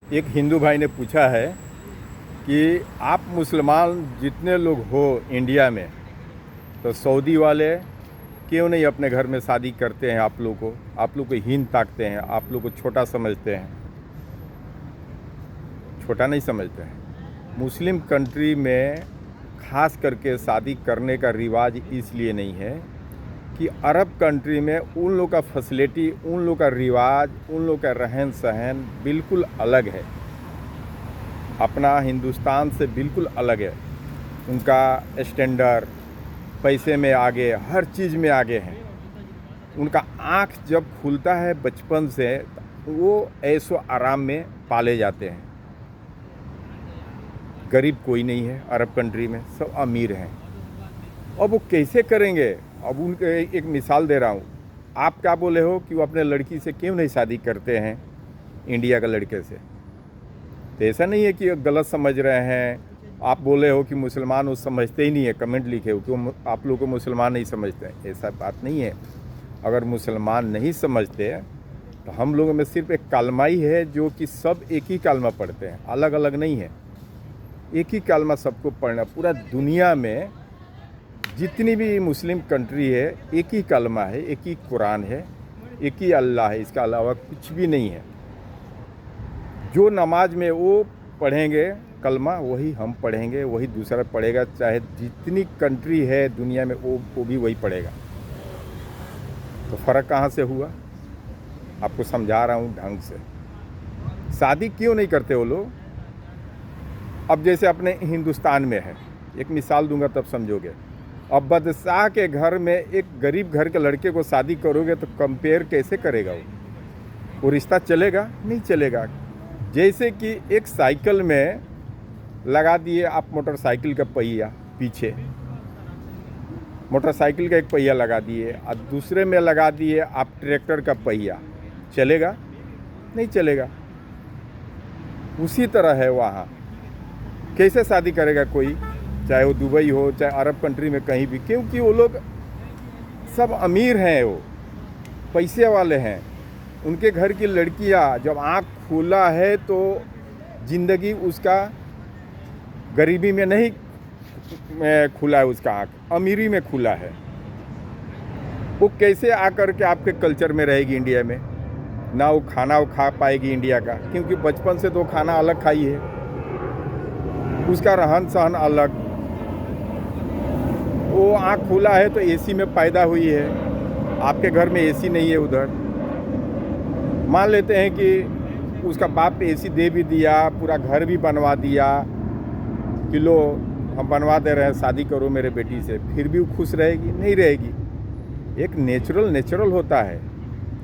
एक हिंदू भाई ने पूछा है कि आप मुसलमान जितने लोग हो इंडिया में, तो सऊदी वाले क्यों नहीं अपने घर में शादी करते हैं? आप लोग को हीन ताकते हैं, आप लोग को छोटा समझते हैं। छोटा नहीं समझते हैं। मुस्लिम कंट्री में ख़ास करके शादी करने का रिवाज इसलिए नहीं है कि अरब कंट्री में उन लोग का फैसिलिटी, उन लोग का रिवाज, उन लोग का रहन सहन बिल्कुल अलग है, अपना हिंदुस्तान से बिल्कुल अलग है। उनका स्टैंडर्ड, पैसे में आगे, हर चीज़ में आगे हैं। उनका आँख जब खुलता है बचपन से, वो ऐशो आराम में पाले जाते हैं। गरीब कोई नहीं है अरब कंट्री में, सब अमीर हैं। अब वो कैसे करेंगे? अब उनके एक मिसाल दे रहा हूँ। आप क्या बोले हो कि वो अपने लड़की से क्यों नहीं शादी करते हैं इंडिया के लड़के से? तो ऐसा नहीं है कि गलत समझ रहे हैं। आप बोले हो कि मुसलमान वो समझते ही नहीं है, कमेंट लिखे हो कि आप लोगों को मुसलमान नहीं समझते हैं। ऐसा बात नहीं है। अगर मुसलमान नहीं समझते तो हम लोगों में सिर्फ एक कलमा ही है, जो कि सब एक ही कलमा पढ़ते हैं, अलग अलग नहीं है। एक ही कलमा सबको पढ़ना। पूरा दुनिया में जितनी भी मुस्लिम कंट्री है, एक ही कलमा है, एक ही कुरान है, एक ही अल्लाह है, इसका अलावा कुछ भी नहीं है। जो नमाज में वो पढ़ेंगे कलमा, वही हम पढ़ेंगे, वही दूसरा पढ़ेगा। चाहे जितनी कंट्री है दुनिया में, वो भी वही पढ़ेगा। तो फ़र्क कहाँ से हुआ? आपको समझा रहा हूँ ढंग से। शादी क्यों नहीं करते वो लोग? अब जैसे अपने हिंदुस्तान में है, एक मिसाल दूंगा तब समझोगे। अब बादशाह के घर में एक गरीब घर के लड़के को शादी करोगे तो कंपेयर कैसे करेगा वो रिश्ता चलेगा? नहीं चलेगा। जैसे कि एक साइकिल में लगा दिए आप मोटरसाइकिल का पहिया, पीछे मोटरसाइकिल का एक पहिया लगा दिए, और दूसरे में लगा दिए आप ट्रैक्टर का पहिया, चलेगा? नहीं चलेगा। उसी तरह है वहाँ। कैसे शादी करेगा कोई, चाहे वो दुबई हो, चाहे अरब कंट्री में कहीं भी? क्योंकि वो लोग सब अमीर हैं, वो पैसे वाले हैं। उनके घर की लड़कियां जब आँख खुला है तो ज़िंदगी उसका गरीबी में नहीं खुला है, उसका आँख अमीरी में खुला है। वो कैसे आकर के आपके कल्चर में रहेगी इंडिया में? ना वो खाना वो खा पाएगी इंडिया का, क्योंकि बचपन से तो खाना अलग खाई है, उसका रहन सहन अलग। वो आँख खुला है तो एसी में पैदा हुई है, आपके घर में एसी नहीं है उधर। मान लेते हैं कि उसका बाप एसी दे भी दिया, पूरा घर भी बनवा दिया कि लो हम बनवा दे रहे हैं, शादी करो मेरे बेटी से, फिर भी वो खुश रहेगी? नहीं रहेगी। एक नेचुरल होता है,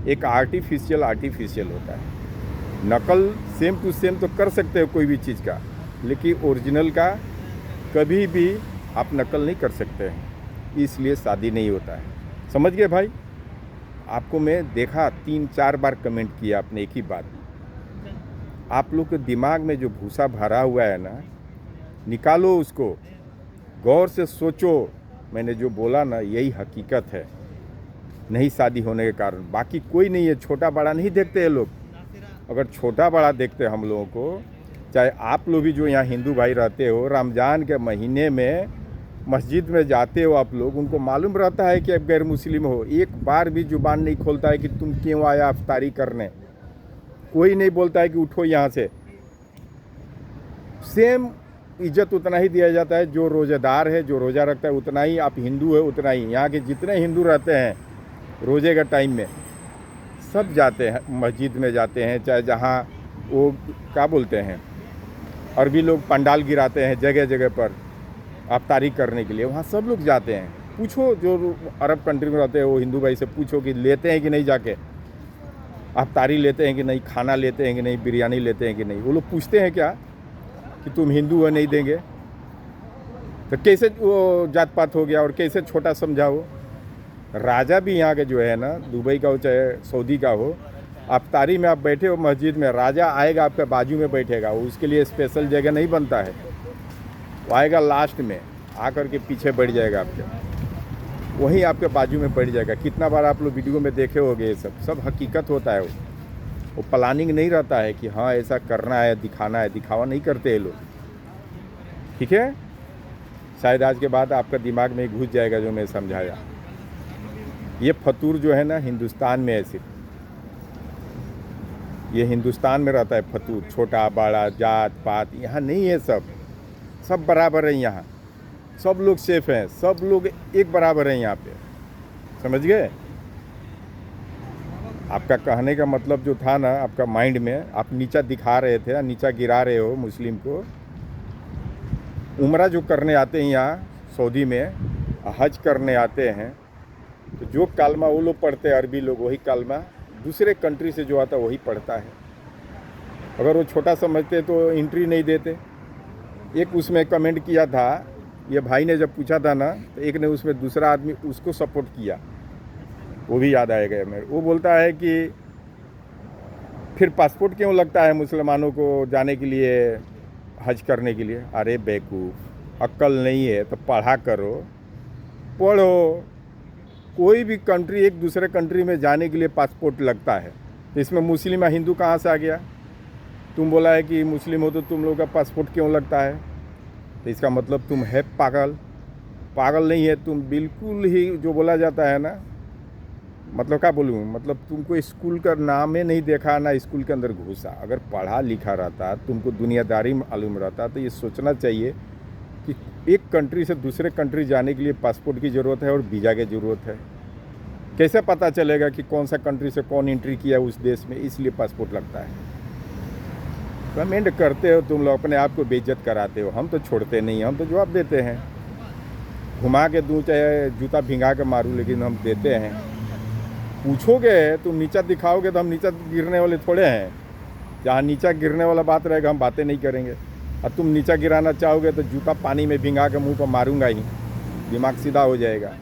एक आर्टिफिशियल होता है। नकल सेम टू सेम तो कर सकते हो कोई भी चीज़ का, लेकिन ओरिजिनल का कभी भी आप नकल नहीं कर सकते हैं, इसलिए शादी नहीं होता है। समझ गए भाई? आपको मैं देखा 3-4 बार कमेंट किया आपने एक ही बात। आप लोग के दिमाग में जो भूसा भरा हुआ है ना, निकालो उसको, गौर से सोचो। मैंने जो बोला ना, यही हकीकत है। नहीं शादी होने के कारण, बाकी कोई नहीं है। छोटा बड़ा नहीं देखते ये लोग। अगर छोटा बड़ा देखते हम लोगों को, चाहे आप लोग भी जो यहाँ हिंदू भाई रहते हो, रमज़ान के महीने में मस्जिद में जाते हो आप लोग, उनको मालूम रहता है कि आप गैर मुस्लिम हो। एक बार भी जुबान नहीं खोलता है कि तुम क्यों आया अफ्तारी करने। कोई नहीं बोलता है कि उठो यहाँ से। सेम इज्जत उतना ही दिया जाता है। जो रोज़ेदार है, जो रोज़ा रखता है, उतना ही। आप हिंदू है उतना ही। यहाँ के जितने हिंदू रहते हैं रोज़े का टाइम में सब जाते हैं, मस्जिद में जाते हैं। चाहे जहाँ वो क्या बोलते हैं, अरबी लोग पंडाल गिराते हैं जगह जगह पर अफ्तारी करने के लिए, वहाँ सब लोग जाते हैं। पूछो जो अरब कंट्री में रहते हैं वो हिंदू भाई से पूछो कि लेते हैं कि नहीं, जाके अफ्तारी लेते हैं कि नहीं, खाना लेते हैं कि नहीं, बिरयानी लेते हैं कि नहीं। वो लोग पूछते हैं क्या कि तुम हिंदू हो, नहीं देंगे? तो कैसे वो जात पात हो गया और कैसे छोटा समझा हो? राजा भी यहाँ के जो है ना, दुबई का हो चाहे सऊदी का हो, अफ्तारी में आप बैठे हो मस्जिद में, राजा आएगा आपके बाजू में बैठेगा। उसके लिए स्पेशल जगह नहीं बनता है, वो आएगा लास्ट में, आकर के पीछे बैठ जाएगा आपके, वहीं आपके बाजू में बैठ जाएगा। कितना बार आप लोग वीडियो में देखे होंगे, ये सब हकीकत होता है वो। वो प्लानिंग नहीं रहता है कि हाँ ऐसा करना है, दिखाना है, दिखावा नहीं करते ये लोग। ठीक है, शायद आज के बाद आपका दिमाग में घुस जाएगा जो मैं समझाया। ये फतूर जो है ना हिंदुस्तान में है सिर्फ, ये हिंदुस्तान में रहता है फतूर, छोटा बड़ा जात पात यहाँ नहीं है, सब बराबर है यहाँ, सब लोग सेफ हैं, सब लोग एक बराबर हैं यहाँ पे, समझ गए। आपका कहने का मतलब जो था ना आपका माइंड में, आप नीचा दिखा रहे थे, नीचा गिरा रहे हो मुस्लिम को। उम्रा जो करने आते हैं यहाँ सऊदी में, हज करने आते हैं, तो जो कलमा वो लोग पढ़ते हैं, अरबी लोग, वही कलमा दूसरे कंट्री से जो आता वही पढ़ता है। अगर वो छोटा समझते तो एंट्री नहीं देते। एक उसमें कमेंट किया था, ये भाई ने जब पूछा था ना, तो एक ने उसमें दूसरा आदमी उसको सपोर्ट किया, वो भी याद आएगा मेरे। वो बोलता है कि फिर पासपोर्ट क्यों लगता है मुसलमानों को जाने के लिए, हज करने के लिए। अरे बेवकूफ़, अक्ल नहीं है तो पढ़ा करो, पढ़ो। कोई भी कंट्री एक दूसरे कंट्री में जाने के लिए पासपोर्ट लगता है, इसमें मुस्लिम या हिंदू कहाँ से आ गया। तुम बोला है कि मुस्लिम हो तो तुम लोग का पासपोर्ट क्यों लगता है, तो इसका मतलब तुम है पागल नहीं है तुम, बिल्कुल ही जो बोला जाता है ना, मतलब क्या बोलूँ, मतलब तुमको स्कूल का नाम ही नहीं देखा ना, स्कूल के अंदर घुसा। अगर पढ़ा लिखा रहता, तुमको दुनियादारी मालूम रहता, तो ये सोचना चाहिए कि एक कंट्री से दूसरे कंट्री जाने के लिए पासपोर्ट की ज़रूरत है और वीज़ा की ज़रूरत है। कैसे पता चलेगा कि कौन सा कंट्री से कौन एंट्री किया उस देश में, इसलिए पासपोर्ट लगता है। कमेंट करते हो तुम लोग, अपने आप को बेइज्जत कराते हो। हम तो छोड़ते नहीं, हम तो जवाब देते हैं, घुमा के दूँ चाहे जूता भिंगा के मारूँ, लेकिन हम देते हैं। पूछोगे तुम नीचा दिखाओगे तो हम नीचा गिरने वाले थोड़े हैं। जहाँ नीचा गिरने वाला बात रहेगा हम बातें नहीं करेंगे, और तुम नीचा गिराना चाहोगे तो जूता पानी में भिंगा के मुंह पर मारूंगा ही, दिमाग सीधा हो जाएगा।